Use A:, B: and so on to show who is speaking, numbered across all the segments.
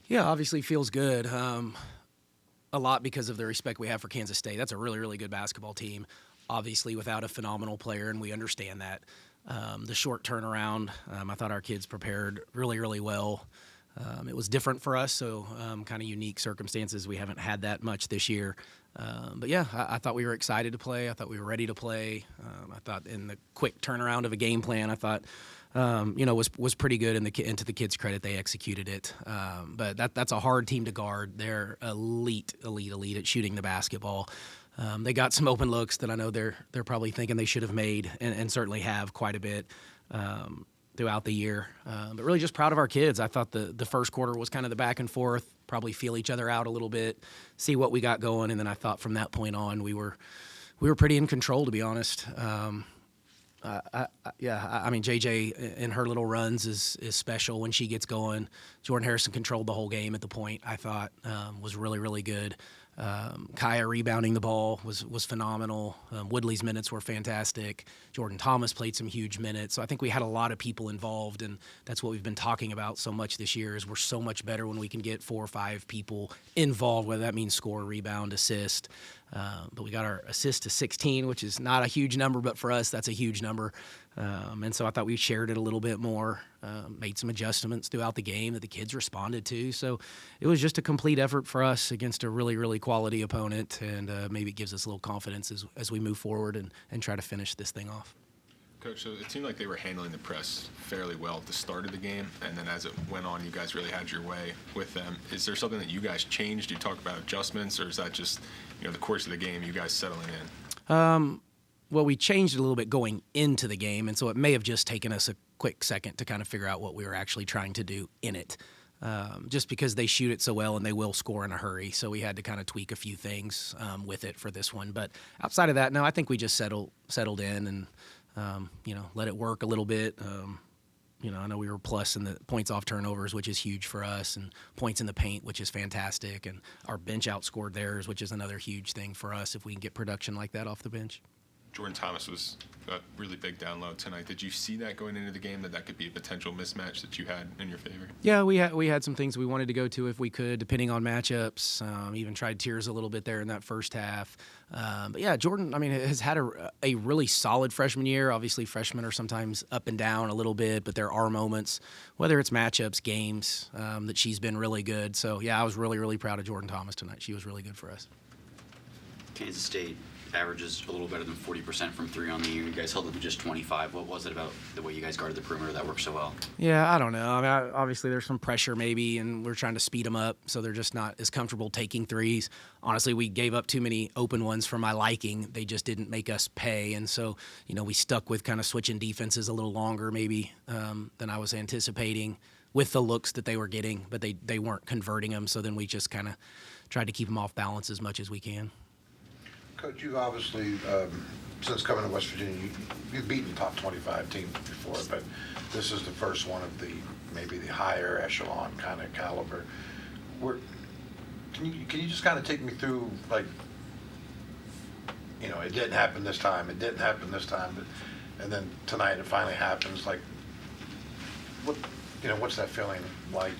A: Yeah, obviously feels good. A lot because of the respect we have for Kansas State. That's a really, really good basketball team, obviously without a phenomenal player, and we understand that. The short turnaround, I thought our kids prepared really, really well. It was different for us, so kind of unique circumstances. We haven't had that much this year. But yeah, I thought we were excited to play. I thought we were ready to play. I thought in the quick turnaround of a game plan, I thought was pretty good. And to the kids' credit, they executed it. But that's a hard team to guard. They're elite at shooting the basketball. They got some open looks that I know they're probably thinking they should have made, and certainly have quite a bit throughout the year. But really just proud of our kids. I thought the first quarter was kind of the back and forth, probably feel each other out a little bit, see what we got going, and then I thought from that point on we were pretty in control, to be honest. I mean, JJ in her little runs is special when she gets going. Jordan Harrison controlled the whole game at the point, I thought, was really, really good. Kaya rebounding the ball was phenomenal. Woodley's minutes were fantastic. Jordan Thomas played some huge minutes. So I think we had a lot of people involved, and that's what we've been talking about so much this year is we're so much better when we can get 4 or 5 people involved, whether that means score, rebound, assist. But we got our assist to 16, which is not a huge number, but for us, that's a huge number. And so I thought we shared it a little bit more, made some adjustments throughout the game that the kids responded to. So it was just a complete effort for us against a really, really quality opponent, and maybe it gives us a little confidence as we move forward and try to finish this thing off.
B: Coach, so it seemed like they were handling the press fairly well at the start of the game, and then as it went on, you guys really had your way with them. Is there something that you guys changed? You talk about adjustments, or is that just the course of the game, you guys settling in?
A: Well, we changed it a little bit going into the game, and so it may have just taken us a quick second to kind of figure out what we were actually trying to do in it. Just because they shoot it so well and they will score in a hurry, so we had to kind of tweak a few things with it for this one. But outside of that, no, I think we just settled in and let it work a little bit. I know we were plus in the points off turnovers, which is huge for us, and points in the paint, which is fantastic, and our bench outscored theirs, which is another huge thing for us if we can get production like that off the bench.
B: Jordan Thomas was a really big down low tonight. Did you see that going into the game, that could be a potential mismatch that you had in your favor?
A: Yeah, we had some things we wanted to go to if we could, depending on matchups. Even tried tiers a little bit there in that first half. But yeah, Jordan, I mean, has had a really solid freshman year. Obviously, freshmen are sometimes up and down a little bit, but there are moments, whether it's matchups, games, that she's been really good. So yeah, I was really, really proud of Jordan Thomas tonight. She was really good for us.
C: Kansas State averages a little better than 40% from 3 on the year. You guys held them to just 25. What was it about the way you guys guarded the perimeter that worked so well?
A: Yeah, I don't know. I mean, obviously there's some pressure maybe, and we're trying to speed them up, so they're just not as comfortable taking threes. Honestly, we gave up too many open ones for my liking. They just didn't make us pay, and so we stuck with kind of switching defenses a little longer maybe than I was anticipating with the looks that they were getting, but they weren't converting them, so then we just kind of tried to keep them off balance as much as we can.
D: Coach, you've obviously, since coming to West Virginia, you've beaten top 25 teams before, but this is the first one of maybe the higher echelon kind of caliber. Can you just kind of take me through, it didn't happen this time, and then tonight it finally happens. What's that feeling like?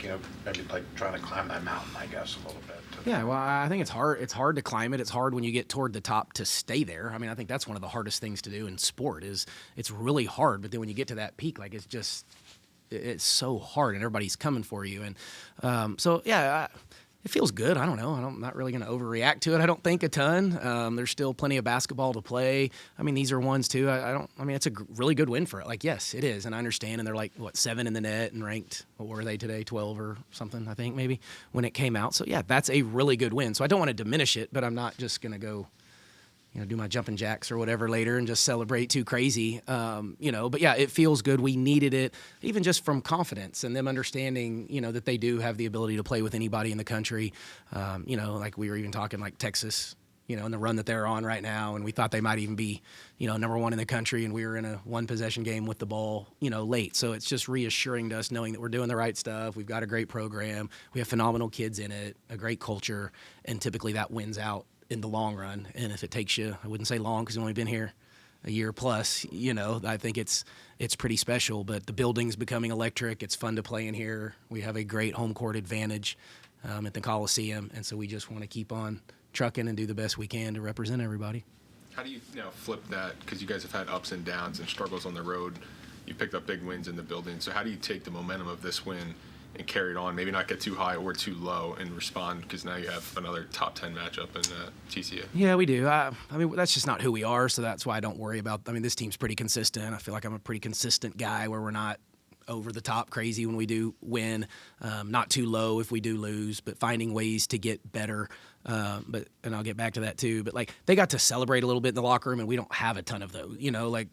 D: Maybe like trying to climb that mountain, I guess, a little bit.
A: Yeah, well, I think it's hard. It's hard to climb it. It's hard when you get toward the top to stay there. I mean, I think that's one of the hardest things to do in sport. It's really hard. But then when you get to that peak, it's so hard, and everybody's coming for you. And so yeah. It feels good. I don't know. I'm not really going to overreact to it. I don't think a ton. There's still plenty of basketball to play. I mean, these are ones too. It's a really good win for it. Yes, it is. And I understand. And they're 7 in the net and ranked, what were they today? 12 or something, I think maybe when it came out. So yeah, that's a really good win. So I don't want to diminish it, but I'm not just going to go, do my jumping jacks or whatever later and just celebrate too crazy. But yeah, it feels good. We needed it, even just from confidence and them understanding, that they do have the ability to play with anybody in the country. We were even talking Texas, in the run that they're on right now. And we thought they might even be, number 1 in the country. And we were in a 1-possession game with the ball, late. So it's just reassuring to us knowing that we're doing the right stuff. We've got a great program. We have phenomenal kids in it, a great culture. And typically that wins out in the long run. And if it takes you, I wouldn't say long because you've only been here a year plus, I think it's pretty special. But the building's becoming electric. It's fun to play in here. We have a great home court advantage at the Coliseum, and so we just want to keep on trucking and do the best we can to represent everybody.
B: How do you now flip that? Because you guys have had ups and downs and struggles on the road. You picked up big wins in the building. So how do you take the momentum of this win and carry it on? Maybe not get too high or too low and respond, because now you have another top 10 matchup in TCU.
A: Yeah, we do. I mean, that's just not who we are, so that's why I don't worry about. I mean, this team's pretty consistent. I feel like I'm a pretty consistent guy where we're not over the top crazy when we do win, not too low if we do lose, but finding ways to get better. And I'll get back to that too. But like, they got to celebrate a little bit in the locker room, and we don't have a ton of those. Like,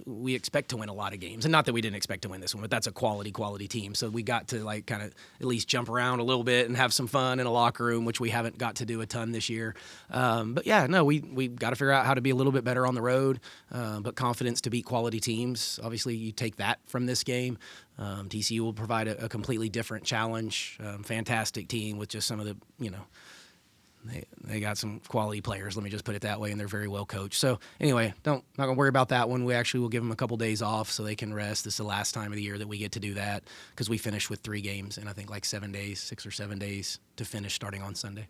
A: we expect to win a lot of games, and not that we didn't expect to win this one, but that's a quality team. So we got to like kind of at least jump around a little bit and have some fun in a locker room, which we haven't got to do a ton this year. But yeah, no, we got to figure out how to be a little bit better on the road, but confidence to beat quality teams. Obviously, you take that from this game. TCU will provide a completely different challenge. Fantastic team with just some of the, They got some quality players, let me just put it that way, and they're very well coached. So anyway, not gonna worry about that one. We actually will give them a couple days off so they can rest. This is the last time of the year that we get to do that, because we finished with 3 games in I think like 6 or 7 days to finish starting on Sunday.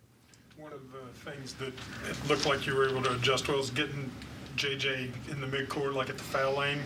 E: One of the things that it looked like you were able to adjust well is getting JJ in the midcourt, like at the foul lane,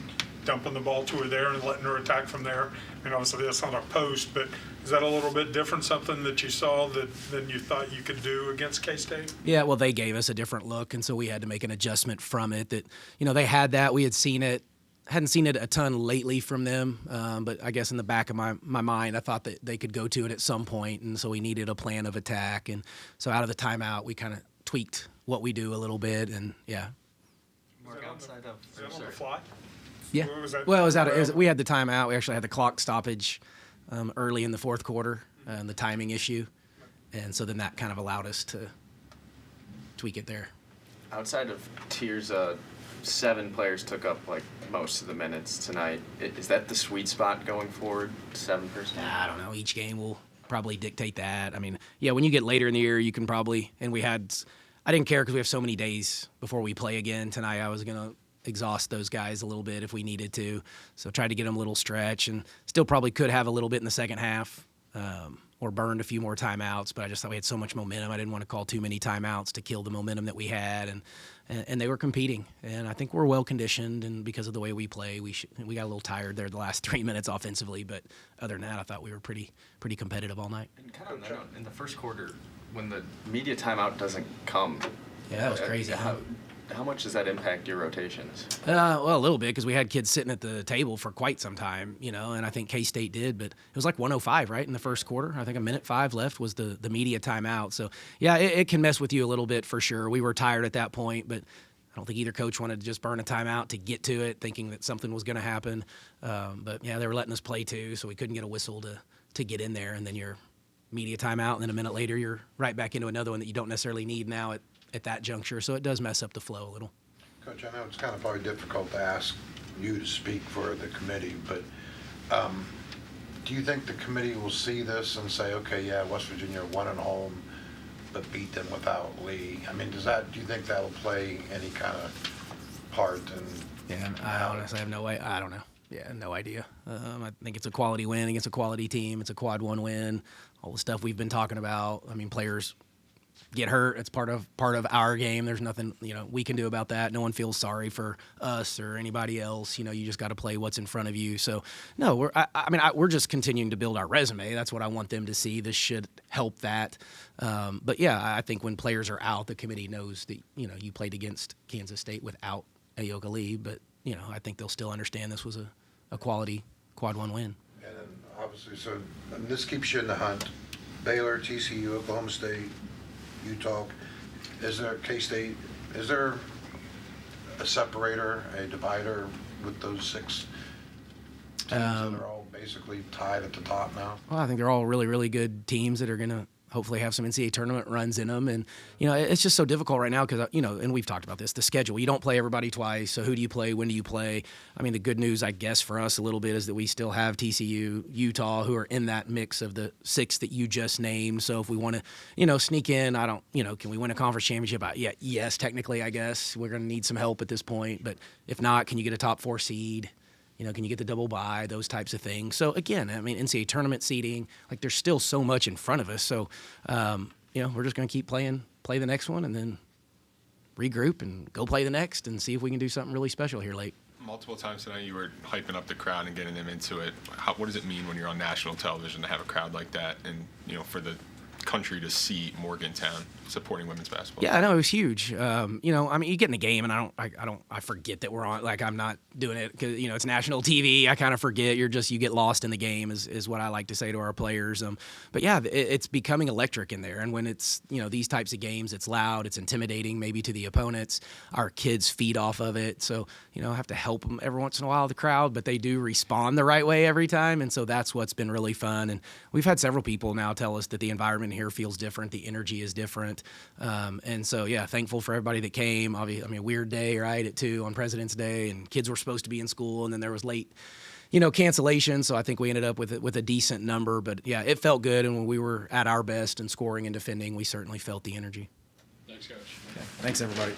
E: dumping the ball to her there and letting her attack from there. I mean, obviously that's not a post, but is that a little bit different, something that you saw than you thought you could do against K-State?
A: Yeah, well, they gave us a different look, and so we had to make an adjustment from it. That they had that. We had seen it. Hadn't seen it a ton lately from them, but I guess in the back of my mind, I thought that they could go to it at some point, and so we needed a plan of attack. And so out of the timeout, we kind of tweaked what we do a little bit, and yeah.
E: Mark, outside of... Is that on the fly?
A: Yeah. Well, we had the timeout. We actually had the clock stoppage early in the fourth quarter, and the timing issue, and so then that kind of allowed us to tweak it there.
F: Outside of Tiers, 7 players took up like most of the minutes tonight. Is that the sweet spot going forward? 7 personnel?
A: I don't know. Each game will probably dictate that. I mean, yeah, when you get later in the year, you can probably. And I didn't care because we have so many days before we play again. Tonight, I was gonna exhaust those guys a little bit if we needed to. So tried to get them a little stretch, and still probably could have a little bit in the second half, or burned a few more timeouts, but I just thought we had so much momentum. I didn't want to call too many timeouts to kill the momentum that we had, and they were competing. And I think we're well conditioned, and because of the way we play, we got a little tired there the last 3 minutes offensively, but other than that, I thought we were pretty competitive all night.
F: And kind of on that note, in the first quarter, when the media timeout doesn't come,
A: yeah, that was crazy.
F: How much does that impact your rotations?
A: Well, a little bit, because we had kids sitting at the table for quite some time, and I think K-State did, but it was like 1:05, right, in the first quarter. I think 1:05 left was the media timeout. So, yeah, it can mess with you a little bit for sure. We were tired at that point, but I don't think either coach wanted to just burn a timeout to get to it, thinking that something was going to happen. But, yeah, they were letting us play too, so we couldn't get a whistle to get in there, and then your media timeout, and then a minute later you're right back into another one that you don't necessarily need now at that juncture, so it does mess up the flow a little.
D: Coach, I know it's kind of probably difficult to ask you to speak for the committee, but do you think the committee will see this and say, okay, yeah, West Virginia won at home, but beat them without Lee? I mean, do you think that'll play any kind of part in?
A: Yeah, I honestly have no way. I don't know. Yeah, no idea. I think it's a quality win against a quality team. It's a quad 1 win. All the stuff we've been talking about. I mean, players get hurt. It's part of our game. There's nothing we can do about that. No one feels sorry for us or anybody else. You just got to play what's in front of you. So no, we're just continuing to build our resume. That's what I want them to see. This should help that. But yeah, I think when players are out, the committee knows that you played against Kansas State without Ayoka Lee, but I think they'll still understand this was a quality quad 1 win.
D: And then obviously, so this keeps you in the hunt. Baylor, TCU, Oklahoma State, Utah. Is there K-State? Is there a separator, a divider with those 6 teams that are all basically tied at the top now?
A: Well, I think they're all really, really good teams that are going to hopefully have some NCAA tournament runs in them. And, it's just so difficult right now because, and we've talked about this, the schedule. You don't play everybody twice, so who do you play? When do you play? I mean, the good news, I guess, for us a little bit is that we still have TCU, Utah, who are in that mix of the 6 that you just named. So if we want to, sneak in, can we win a conference championship? Yes, technically, I guess. We're going to need some help at this point. But if not, can you get a top 4 seed? Can you get the double bye, those types of things. So, again, I mean, NCAA tournament seeding, like there's still so much in front of us. So, we're just going to keep play the next one and then regroup and go play the next and see if we can do something really special here late.
B: Multiple times tonight you were hyping up the crowd and getting them into it. What does it mean when you're on national television to have a crowd like that and, for the country to see Morgantown supporting women's basketball?
A: Yeah, I know, it was huge. You get in the game and I forget that we're on, like I'm not doing it because, it's national TV. I kind of forget. You get lost in the game is what I like to say to our players. But yeah, it's becoming electric in there. And when it's, these types of games, it's loud, it's intimidating maybe to the opponents. Our kids feed off of it. So, I have to help them every once in a while, the crowd, but they do respond the right way every time. And so that's what's been really fun. And we've had several people now tell us that the environment here feels different. The energy is different. And so, yeah, thankful for everybody that came. Obviously, weird day, right, at 2 on President's Day, and kids were supposed to be in school, and then there was late, cancellation. So I think we ended up with a decent number. But, yeah, it felt good. And when we were at our best and scoring and defending, we certainly felt the energy.
G: Thanks, Coach.
A: Okay. Thanks, everybody.